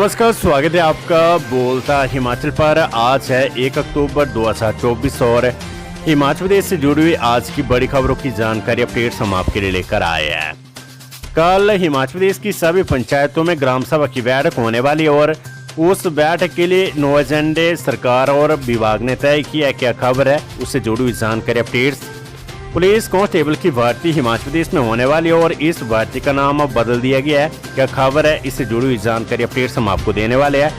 नमस्कार, स्वागत है आपका बोलता हिमाचल पर। आज है 1 अक्टूबर 2024 और हिमाचल प्रदेश से जुड़ी हुई आज की बड़ी खबरों की जानकारी अपडेट्स हम आपके लिए लेकर आए हैं। कल हिमाचल प्रदेश की सभी पंचायतों में ग्राम सभा की बैठक होने वाली और उस बैठक के लिए 9 एजेंडे सरकार और विभाग ने तय किया है। क्या खबर है, उससे जुड़ी हुई जानकारी अपडेट्स। पुलिस कांस्टेबल की भर्ती हिमाचल प्रदेश में होने वाली और इस भर्ती का नाम अब बदल दिया गया है। क्या खबर है, इससे जुड़ी हुई जानकारी अपडेट्स हम आपको देने वाले हैं।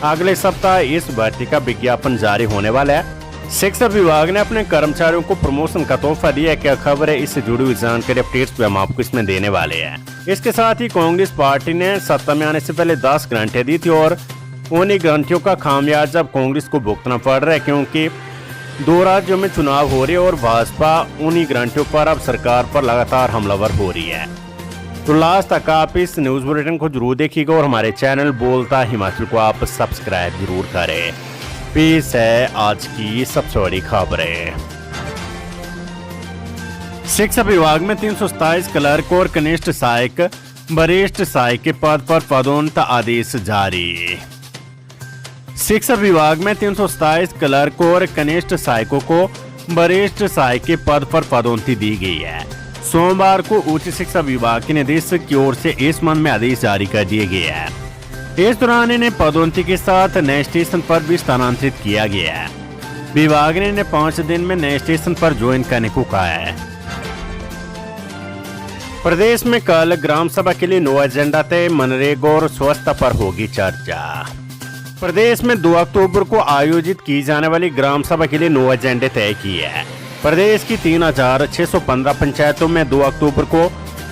अगले सप्ताह इस भर्ती का विज्ञापन जारी होने वाला है। शिक्षा विभाग ने अपने कर्मचारियों को प्रमोशन का तोहफा दिया है। क्या खबर है, इससे जुड़ी हुई जानकारी अपडेट्स भी हम आपको इसमें देने वाले हैं। इसके साथ ही कांग्रेस पार्टी ने सत्ता में आने से पहले 10 गारंटियां दी थी और उन्हीं गारंटियों का खामियाजा अब कांग्रेस को भुगतना पड़ रहा है, क्योंकि 2 राज्यों में चुनाव हो रहे हैं और भाजपा उन्हीं गारंटियों पर अब सरकार पर लगातार हमलावर हो रही है। तो लास्ट तक आप इस न्यूज बुलेटिन को जरूर देखिएगा और हमारे चैनल बोलता हिमाचल को आप सब्सक्राइब जरूर करें। पेश है आज की सबसे बड़ी खबरें। शिक्षा विभाग में 327 क्लर्क और कनिष्ठ सहायक, वरिष्ठ सहायक के पद पर पदोन्नत आदेश जारी। शिक्षा विभाग में 327 क्लर्क और कनिष्ठ सहायकों को वरिष्ठ सहायक के पद पर पदोन्नति दी गई है। सोमवार को उच्च शिक्षा विभाग के निदेशक की ओर से इस संबंध में आदेश जारी कर दिए गए हैं। इस दौरान इन्हें पदोन्नति के साथ नए स्टेशन पर भी स्थानांतरित किया गया है। विभाग ने इन्हें 5 दिन में नए स्टेशन पर ज्वाइन करने को कहा है। प्रदेश में कल ग्राम सभा के लिए 9 एजेंडा तय। मनरेगा और स्वच्छता पर होगी चर्चा। प्रदेश में 2 अक्टूबर को आयोजित की जाने वाली ग्राम सभा के लिए 9 एजेंडे तय किए हैं। प्रदेश की 3615 पंचायतों में 2 अक्टूबर को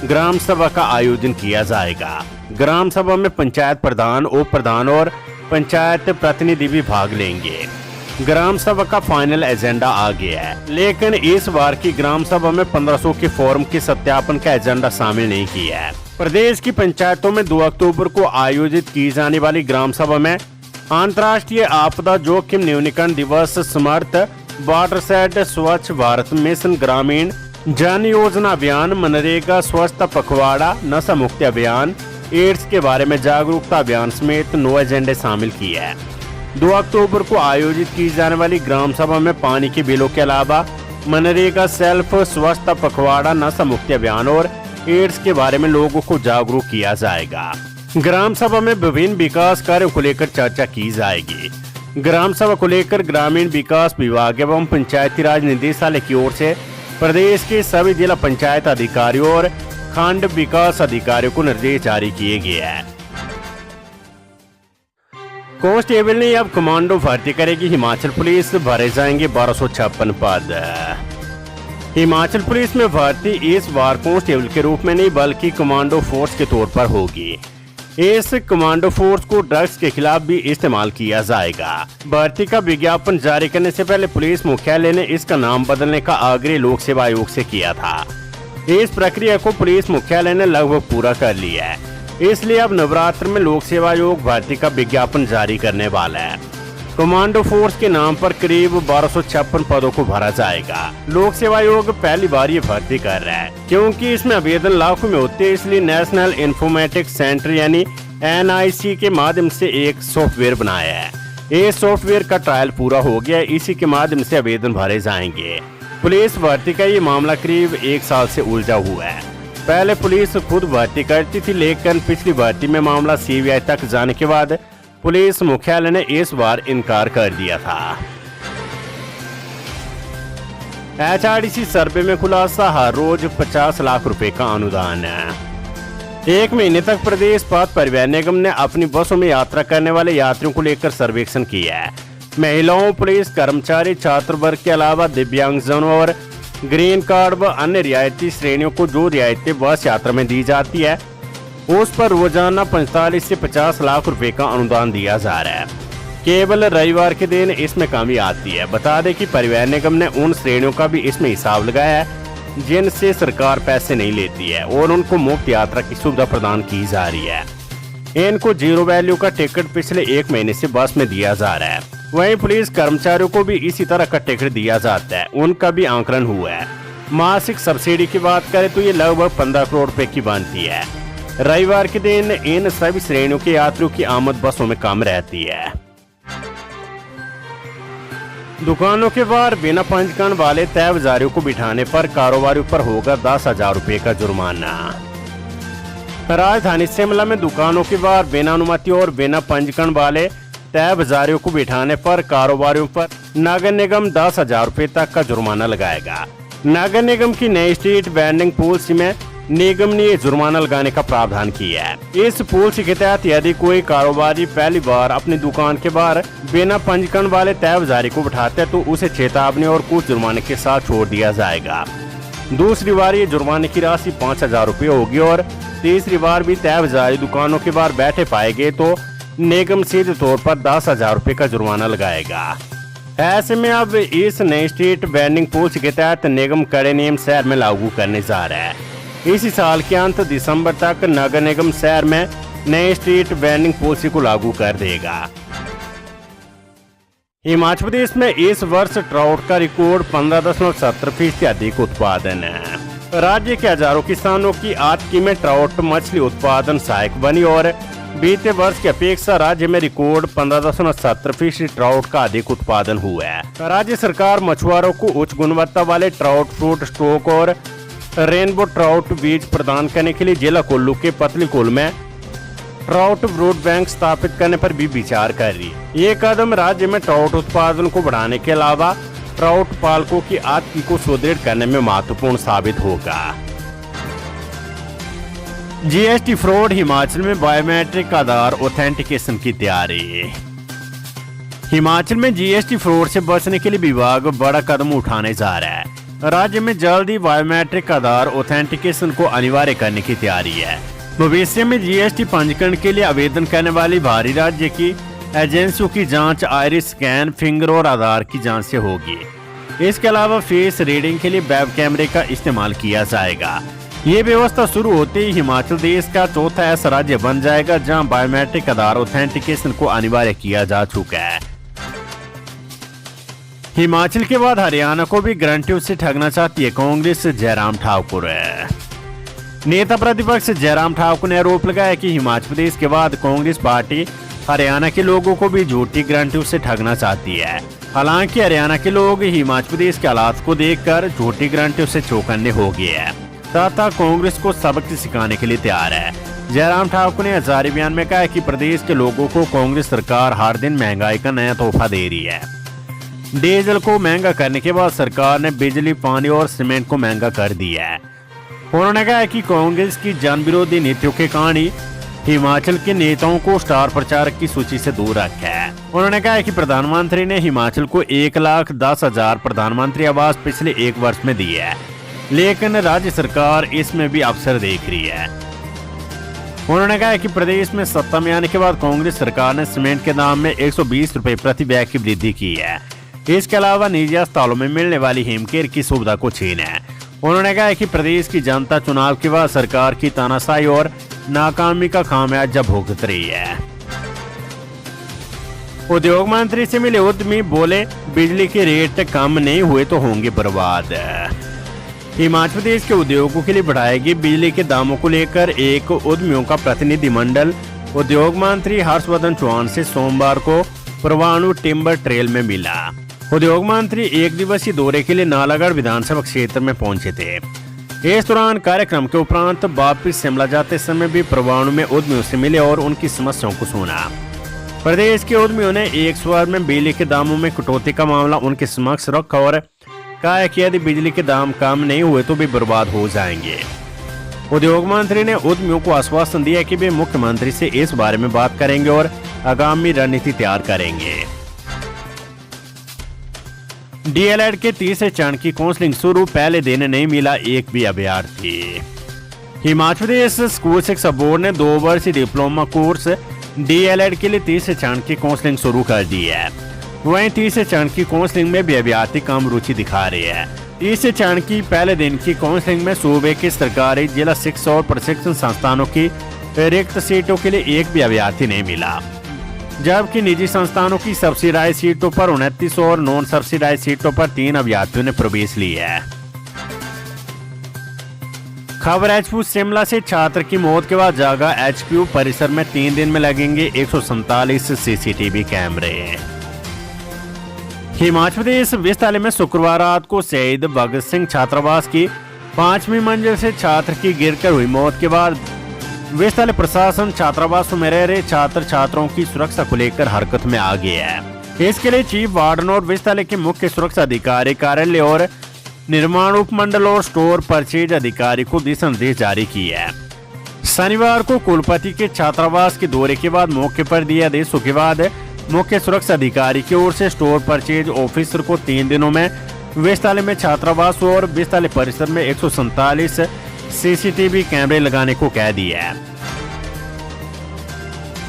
ग्राम सभा का आयोजन किया जाएगा। ग्राम सभा में पंचायत प्रधान, उप प्रधान और पंचायत प्रतिनिधि भी भाग लेंगे। ग्राम सभा का फाइनल एजेंडा आ गया है, लेकिन इस बार की ग्राम सभा में 1500 के फॉर्म के सत्यापन का एजेंडा शामिल नहीं किया है। प्रदेश की पंचायतों में 2 अक्टूबर को आयोजित की जाने वाली ग्राम सभा में अंतर्राष्ट्रीय आपदा जोखिम न्यूनीकरण दिवस, समर्थ वाटरशेड, स्वच्छ भारत मिशन ग्रामीण, जन योजना अभियान, मनरेगा, स्वच्छता पखवाड़ा, नशा मुक्ति अभियान, एड्स के बारे में जागरूकता अभियान समेत 9 एजेंडे शामिल किए हैं। 2 अक्टूबर को आयोजित की जाने वाली ग्राम सभा में पानी के बिलों के अलावा मनरेगा, सेल्फ, स्वच्छता पखवाड़ा, नशा मुक्ति अभियान और एड्स के बारे में लोगों को जागरूक किया जाएगा। ग्राम सभा में विभिन्न विकास कार्यों को लेकर चर्चा की जाएगी। ग्राम सभा को लेकर ग्रामीण विकास विभाग एवं पंचायती राज निदेशालय की ओर से प्रदेश के सभी जिला पंचायत अधिकारियों और खंड विकास अधिकारियों को निर्देश जारी किए गए हैं। कांस्टेबल ने अब कमांडो भर्ती करेगी हिमाचल पुलिस, भरे जाएंगे 1256 पद। हिमाचल पुलिस में भर्ती इस बार कांस्टेबल के रूप में नहीं बल्कि कमांडो फोर्स के तौर पर होगी। इस कमांडो फोर्स को ड्रग्स के खिलाफ भी इस्तेमाल किया जाएगा। भर्ती का विज्ञापन जारी करने से पहले पुलिस मुख्यालय ने इसका नाम बदलने का आग्रह लोक सेवा आयोग से किया था। इस प्रक्रिया को पुलिस मुख्यालय ने लगभग पूरा कर लिया है, इसलिए अब नवरात्र में लोक सेवा आयोग भर्ती का विज्ञापन जारी करने वाला है। कमांडो फोर्स के नाम पर करीब 1256 पदों को भरा जाएगा। लोक सेवा आयोग पहली बार ये भर्ती कर रहा है, क्योंकि इसमें आवेदन लाखों में होते हैं, इसलिए नेशनल इन्फॉर्मेटिक्स सेंटर यानी NIC के माध्यम से एक सॉफ्टवेयर बनाया है। इस सॉफ्टवेयर का ट्रायल पूरा हो गया, इसी के माध्यम से आवेदन भरे जाएंगे। पुलिस भर्ती का ये मामला करीब 1 साल से उलझा हुआ है। पहले पुलिस खुद भर्ती करती थी, लेकिन पिछली भर्ती में मामला CBI तक जाने के बाद पुलिस मुख्यालय ने इस बार इनकार कर दिया था। HRDC सर्वे में खुलासा, हर रोज 50 लाख रुपए का अनुदान। 1 महीने तक प्रदेश पथ परिवहन निगम ने अपनी बसों में यात्रा करने वाले यात्रियों को लेकर सर्वेक्षण किया है। महिलाओं, पुलिस कर्मचारी, छात्र वर्ग के अलावा दिव्यांगजनों और ग्रीन कार्ड व अन्य रियायती श्रेणियों को जो रियायतें बस यात्रा में दी जाती है उस पर रोजाना 45 से 50 लाख रुपए का अनुदान दिया जा रहा है। केवल रविवार के दिन इसमें कमी आती है। बता दें कि परिवहन निगम ने उन श्रेणियों का भी इसमें हिसाब लगाया है जिनसे सरकार पैसे नहीं लेती है और उनको मुफ्त यात्रा की सुविधा प्रदान की जा रही है। इनको 0 वैल्यू का टिकट पिछले 1 महीने से बस में दिया जा रहा है। वहीं पुलिस कर्मचारियों को भी इसी तरह का टिकट दिया जाता है, उनका भी आंकलन हुआ है। मासिक सब्सिडी की बात करें तो ये लगभग 15 करोड़ रुपए की बनती है। रविवार के दिन इन सभी श्रेणियों के यात्रियों की आमद बसों में कम रहती है। दुकानों के बाहर बिना पंजीकरण वाले तय बाजारियों को बिठाने पर कारोबारियों पर होगा 10,000 रुपये का जुर्माना। राजधानी शिमला में दुकानों के बाहर बिना अनुमति और बिना पंजीकरण वाले तय बाजारियों को बिठाने पर कारोबारियों पर नगर निगम 10,000 रुपये तक का जुर्माना लगाएगा। नगर निगम की नई स्ट्रीट वेंडिंग पॉलिसी में निगम ने जुर्माना लगाने का प्रावधान किया है। इस पॉलिसी के तहत यदि कोई कारोबारी पहली बार अपनी दुकान के बाहर बिना पंजीकरण वाले तय बाजारी को बिठाते हैं तो उसे चेतावनी और कुछ जुर्माने के साथ छोड़ दिया जाएगा। दूसरी बार ये जुर्माने की राशि 5,000 रुपये होगी और तीसरी बार भी तय बाजारी दुकानों के बाहर बैठे पाए गए तो निगम सीधे तौर पर 10,000 रुपये का जुर्माना लगाएगा। ऐसे में अब इस नई स्ट्रीट वेंडिंग पॉलिसी के तहत निगम कड़े नियम शहर में लागू करने जा रहा है। इसी साल के अंत दिसंबर तक नगर निगम शहर में नई स्ट्रीट वेंडिंग पॉलिसी को लागू कर देगा। हिमाचल प्रदेश में इस वर्ष ट्राउट का रिकॉर्ड 15.70% अधिक उत्पादन है। राज्य के हजारों किसानों की आतकी में ट्राउट मछली उत्पादन सहायक बनी और बीते वर्ष की अपेक्षा राज्य में रिकॉर्ड 15.70% ट्राउट का अधिक उत्पादन हुआ है। राज्य सरकार मछुआरों को उच्च गुणवत्ता वाले ट्राउट फ्रूट स्टॉक और रेनबो ट्राउट बीज प्रदान करने के लिए जिला कुल्लू के पतलीकुल में ट्राउट ब्रूड बैंक स्थापित करने पर भी विचार कर रही है। ये कदम राज्य में ट्राउट उत्पादन को बढ़ाने के अलावा ट्राउट पालकों की आतकी को सुदृढ़ करने में महत्वपूर्ण साबित होगा। जीएसटी फ्रॉड, हिमाचल में बायोमेट्रिक आधार ऑथेंटिकेशन की तैयारी। हिमाचल में जीएसटी फ्रॉड से बचने के लिए विभाग बड़ा कदम उठाने जा रहा है। राज्य में जल्द ही बायोमेट्रिक आधार ऑथेंटिकेशन को अनिवार्य करने की तैयारी है। भविष्य में जीएसटी पंजीकरण के लिए आवेदन करने वाली बाहरी राज्य की एजेंसियों की जांच आइरिस स्कैन, फिंगर और आधार की जांच से होगी। इसके अलावा फेस रीडिंग के लिए वेब कैमरे का इस्तेमाल किया जाएगा। ये व्यवस्था शुरू होते ही हिमाचल देश का चौथा ऐसा राज्य बन जाएगा जहां बायोमेट्रिक आधार ऑथेंटिकेशन को अनिवार्य किया जा चुका है। हिमाचल के बाद हरियाणा को भी गारंटियों से ठगना चाहती है कांग्रेस। जयराम ठाकुर नेता प्रतिपक्ष जयराम ठाकुर ने आरोप लगाया कि हिमाचल प्रदेश के बाद कांग्रेस पार्टी हरियाणा के लोगों को भी झूठी गारंटियों से ठगना चाहती है। हालांकि हरियाणा के लोग हिमाचल प्रदेश के हालात को देखकर झूठी गारंटियों से चौकन्ने हो गए हैं तथा कांग्रेस को सबक सिखाने के लिए तैयार है। जयराम ठाकुर ने जारी बयान में कहा कि प्रदेश के लोगों को कांग्रेस सरकार हर दिन महंगाई का नया तोहफा दे रही है। डीजल को महंगा करने के बाद सरकार ने बिजली, पानी और सीमेंट को महंगा कर दिया है। उन्होंने कहा कि कांग्रेस की जन विरोधी नीतियों के कारण हिमाचल के नेताओं को स्टार प्रचारक की सूची से दूर रखा है। उन्होंने कहा कि प्रधानमंत्री ने हिमाचल को 1,10,000 प्रधानमंत्री आवास पिछले 1 वर्ष में दिए है, लेकिन राज्य सरकार इसमें भी अवसर देख रही है। उन्होंने कहा कि प्रदेश में सत्ता में आने के बाद कांग्रेस सरकार ने सीमेंट के दाम में 120 रुपए प्रति बैग की वृद्धि की है। इसके अलावा निजी अस्पतालों में मिलने वाली हिमकेयर की सुविधा को छीना है। उन्होंने कहा कि प्रदेश की जनता चुनाव के बाद सरकार की तानाशाही और नाकामी का खामियाजा भुगत रही है। उद्योग मंत्री से मिले उद्यमी बोले, बिजली के रेट कम नहीं हुए तो होंगे बर्बाद। हिमाचल प्रदेश के उद्योगों के लिए बढ़ाएगी बिजली के दामों को लेकर एक उद्यमियों का प्रतिनिधिमंडल उद्योग मंत्री हर्षवर्धन चौहान से सोमवार को परवाणु टिम्बर ट्रेल में मिला। उद्योग मंत्री 1 दिवसीय दौरे के लिए नालागढ़ विधानसभा क्षेत्र में पहुंचे थे। इस दौरान कार्यक्रम के उपरांत वापिस शिमला जाते समय भी परवाणु में उद्यमियों से मिले और उनकी समस्याओं को सुना। प्रदेश के उद्यमियों ने एक स्वर में बिजली के दामों में कटौती का मामला उनके समक्ष रखा और कहा कि यदि बिजली के दाम कम नहीं हुए तो भी बर्बाद हो जाएंगे। उद्योग मंत्री ने उद्यमियों को आश्वासन दिया कि वे मुख्यमंत्री से इस बारे में बात करेंगे और आगामी रणनीति तैयार करेंगे। डीएलएड के तीसरे चरण की काउंसलिंग शुरू, पहले दिन नहीं मिला एक भी अभ्यर्थी। हिमाचल प्रदेश स्कूल शिक्षा बोर्ड ने 2 वर्षीय डिप्लोमा कोर्स डीएलएड के लिए तीसरे चरण की काउंसलिंग शुरू कर दी है। वहीं तीसरे चरण की काउंसलिंग में भी अभ्यर्थी कम रुचि दिखा रहे हैं। तीसरे चरण की पहले दिन की काउंसलिंग में सूबे के सरकारी जिला शिक्षा और प्रशिक्षण संस्थानों की रिक्त सीटों के लिए एक भी अभ्यर्थी नहीं मिला, जबकि निजी संस्थानों की सब्सिडाइज सीटों पर 29 और नॉन सब्सिडाइज सीटों पर 3 अभ्यर्थियों ने प्रवेश लिया है। खबर एचपीयू शिमला से। छात्र की मौत के बाद जागा एचपीयू परिसर में 3 दिन में लगेंगे 147 सीसीटीवी कैमरे। हिमाचल प्रदेश विस्ताले में शुक्रवार रात को शहीद भगत सिंह छात्रावास की 5वीं मंजिल से छात्र की गिरकर हुई मौत के बाद विस्ताले प्रशासन छात्रावास में रह रहे छात्र छात्राओं की सुरक्षा को लेकर हरकत में आ गया है। इसके लिए चीफ वार्डन और विस्ताले के मुख्य सुरक्षा अधिकारी कार्यालय और निर्माण उपमंडल और स्टोर परचेज अधिकारी को दिशा निर्देश जारी किया है। शनिवार को कुलपति के छात्रावास के दौरे के बाद मौके पर दिए आदेशों के बाद मुख्य सुरक्षा अधिकारी की ओर से स्टोर परचेज ऑफिसर को 3 दिनों में विस्ताले में छात्रावास और विस्ताले परिसर में 147 सीसीटीवी कैमरे लगाने को कह दिया है।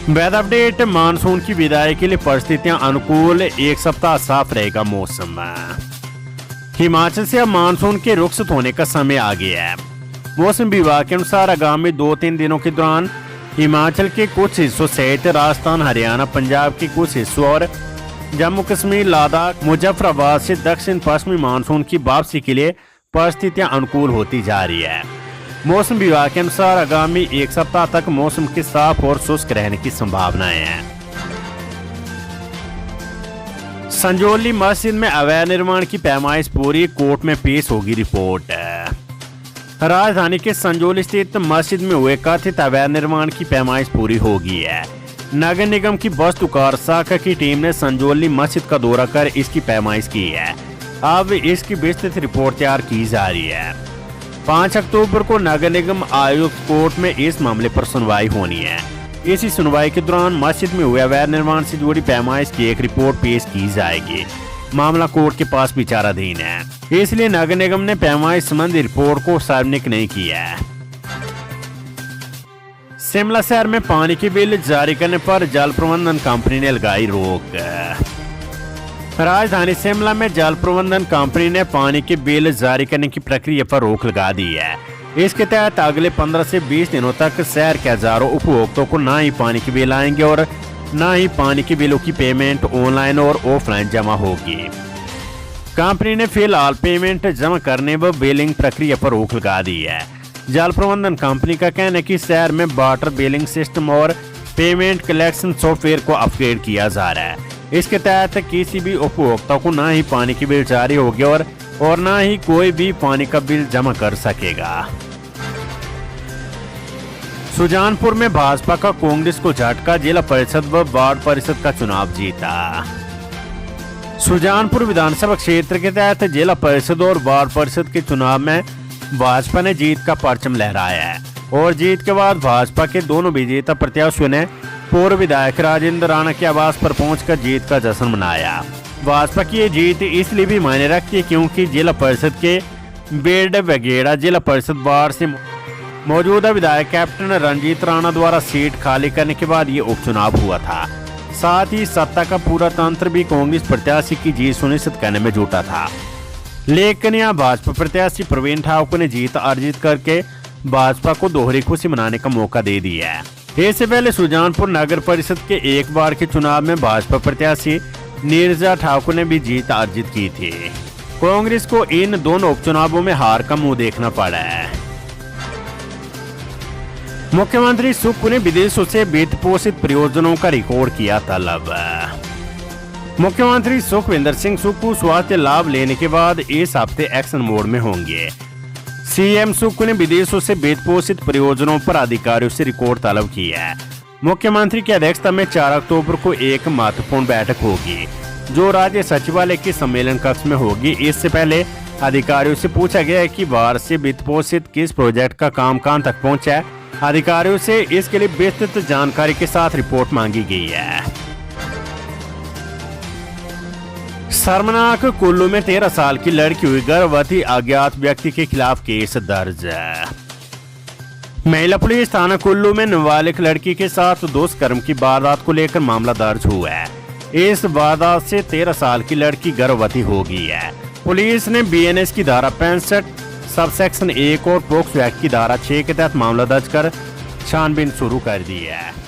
Weather update. मानसून की विदाई के लिए परिस्थितियां अनुकूल, 1 सप्ताह साफ रहेगा मौसम। हिमाचल से अब मानसून के रुखसत होने का समय आ गया है। मौसम विभाग के अनुसार आगामी 2-3 दिनों के दौरान हिमाचल के कुछ हिस्सों सहित राजस्थान, हरियाणा, पंजाब के कुछ हिस्सों और जम्मू कश्मीर, लद्दाख, मुजफ्फराबाद से दक्षिण पश्चिमी मानसून की वापसी के लिए परिस्थितियां अनुकूल होती जा रही है। मौसम विभाग के अनुसार आगामी 1 सप्ताह तक मौसम के साफ और शुष्क रहने की संभावनाएं हैं। संजौली मस्जिद में अवैध निर्माण की पैमाइश पूरी, कोर्ट में पेश होगी रिपोर्ट। राजधानी के संजौली स्थित मस्जिद में हुए कथित अवैध निर्माण की पैमाइश पूरी हो गई है। नगर निगम की वस्तुकार शाखा की टीम ने संजौली मस्जिद का दौरा कर इसकी पैमाइश की है। अब इसकी विस्तृत रिपोर्ट तैयार की जा रही है। 5 अक्टूबर को नगर निगम आयुक्त कोर्ट में इस मामले पर सुनवाई होनी है। इसी सुनवाई के दौरान मस्जिद में हुए अवैध निर्माण से जुड़ी पैमाइश की एक रिपोर्ट पेश की जाएगी। मामला कोर्ट के पास विचाराधीन है, इसलिए नगर निगम ने पैमाइश संबंधी रिपोर्ट को सार्वजनिक नहीं किया है। शिमला शहर में पानी के बिल जारी करने पर जल प्रबंधन कंपनी ने लगाई रोक। राजधानी शिमला में जल प्रबंधन कंपनी ने पानी के बिल जारी करने की प्रक्रिया पर रोक लगा दी है। इसके तहत अगले 15 से 20 दिनों तक शहर के हजारों उपभोक्ताओं को न ही पानी के बिल आएंगे और न ही पानी के बिलों की पेमेंट ऑनलाइन और ऑफलाइन जमा होगी। कंपनी ने फिलहाल पेमेंट जमा करने व बिलिंग प्रक्रिया पर रोक लगा दी है। जल प्रबंधन कंपनी का कहना है कि शहर में वाटर बिलिंग सिस्टम और पेमेंट कलेक्शन सॉफ्टवेयर को अपग्रेड किया जा रहा है। इसके तहत किसी भी उपभोक्ता को न ही पानी की बिल जारी होगी और न ही कोई भी पानी का बिल जमा कर सकेगा। सुजानपुर में भाजपा का कांग्रेस को झटका, जिला परिषद व वार्ड परिषद का चुनाव जीता। सुजानपुर विधानसभा क्षेत्र के तहत जिला परिषद और वार्ड परिषद के चुनाव में भाजपा ने जीत का परचम लहराया है और जीत के बाद भाजपा के दोनों विजेता प्रत्याशियों ने पूर्व विधायक राजेंद्र राणा के आवास पर पहुंचकर जीत का जश्न मनाया। भाजपा की ये जीत इसलिए भी मायने रखती है क्योंकि जिला परिषद के बेड वगेड़ा जिला परिषद वार्ड से मौजूदा विधायक कैप्टन रंजीत राणा द्वारा सीट खाली करने के बाद ये उपचुनाव हुआ था। साथ ही सत्ता का पूरा तंत्र भी कांग्रेस प्रत्याशी की जीत सुनिश्चित करने में जुटा था, लेकिन यहाँ भाजपा प्रत्याशी प्रवीण ठाकुर ने जीत अर्जित करके भाजपा को दोहरी खुशी मनाने का मौका दे दिया है। इससे पहले सुजानपुर नगर परिषद के एक बार के चुनाव में भाजपा प्रत्याशी नीरजा ठाकुर ने भी जीत अर्जित की थी। कांग्रेस को इन दोनों उपचुनावों में हार का मुंह देखना पड़ा है। मुख्यमंत्री सुक्खू ने विदेशों से वित्त पोषित परियोजनाओं का रिकॉर्ड किया तलब। मुख्यमंत्री सुखविंदर सिंह सुक्खू स्वास्थ्य लाभ लेने के बाद इस हफ्ते एक्शन मोड में होंगे। सीएम सुक्खू ने विदेशों से वित्त पोषित परियोजनाओं पर अधिकारियों से रिकॉर्ड तलब किया है। मुख्यमंत्री की अध्यक्षता में 4 अक्टूबर को एक महत्वपूर्ण बैठक होगी जो राज्य सचिवालय के सम्मेलन कक्ष में होगी। इससे पहले अधिकारियों से पूछा गया है कि बाहर से वित्त पोषित किस प्रोजेक्ट का काम कहां तक पहुंचा है। अधिकारियों से इसके लिए विस्तृत जानकारी के साथ रिपोर्ट मांगी गई है। शर्मनाक, कुल्लू में 13 साल की लड़की हुई गर्भवती, अज्ञात व्यक्ति के खिलाफ केस दर्ज। महिला पुलिस थाना कुल्लू में नाबालिग लड़की के साथ दुष्कर्म की वारदात को लेकर मामला दर्ज हुआ है। इस वारदात से 13 साल की लड़की गर्भवती हो गई है। पुलिस ने बीएनएस की धारा 65 सबसेक्शन 1 और पोक्सो एक्ट की धारा 6 के तहत मामला दर्ज कर छानबीन शुरू कर दी है।